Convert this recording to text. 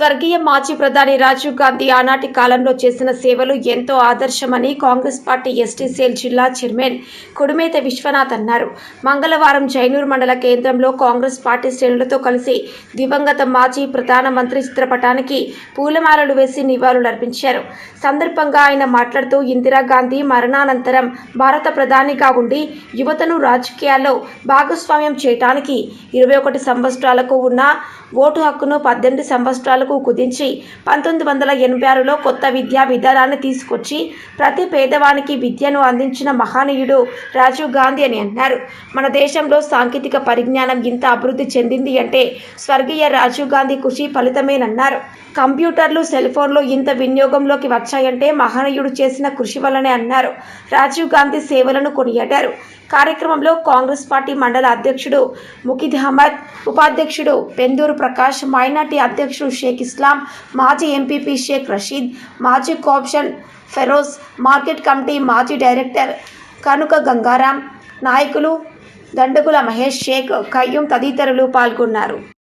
స్వర్గీయ మాజీ ప్రధాని రాజీవ్ గాంధీ ఆనాటి కాలంలో చేసిన సేవలు ఎంతో ఆదర్శమని కాంగ్రెస్ పార్టీ ఎస్టీ సెల్ జిల్లా చైర్మన్ కుడిమేత విశ్వనాథ్ అన్నారు. మంగళవారం జైనూర్ మండల కేంద్రంలో కాంగ్రెస్ పార్టీ శ్రేణులతో కలిసి దివంగత మాజీ ప్రధానమంత్రి చిత్రపటానికి పూలమాలలు వేసి నివాళులర్పించారు. సందర్భంగా ఆయన మాట్లాడుతూ, ఇందిరాగాంధీ మరణానంతరం భారత ప్రధానిగా ఉండి యువతను రాజకీయాల్లో భాగస్వామ్యం చేయడానికి 21 సంవత్సరాలకు ఉన్న ఓటు హక్కును 18 సంవత్సరాలకు కుదించి 1986లో కొత్త విద్యా విధానాన్ని తీసుకొచ్చి ప్రతి పేదవానికి విద్యను అందించిన మహనీయుడు రాజీవ్ గాంధీ అని అన్నారు. మన దేశంలో సాంకేతిక పరిజ్ఞానం ఇంత అభివృద్ధి చెందింది అంటే స్వర్గీయ రాజీవ్ గాంధీ కృషి ఫలితమేనన్నారు. కంప్యూటర్లు, సెల్ ఫోన్లు ఇంత వినియోగంలోకి వచ్చాయంటే మహనీయుడు చేసిన కృషి వల్లనే అన్నారు. రాజీవ్ గాంధీ సేవలను కొనియాడారు. కార్యక్రమంలో కాంగ్రెస్ పార్టీ మండల అధ్యక్షుడు ముకిద్ అహ్మద్, ఉపాధ్యక్షుడు పెందూరు ప్రకాష్, మైనార్టీ అధ్యక్షుడు షేక్ ఇస్లాం, మాజీ ఎంపీపీ షేక్ రషీద్, మాజీ కోఆప్షన్ ఫెరోజ్, మార్కెట్ కమిటీ మాజీ డైరెక్టర్ కనుక గంగారాం, నాయకులు దండగుల మహేష్, షేక్ ఖయ్యూం తదితరులు పాల్గొన్నారు.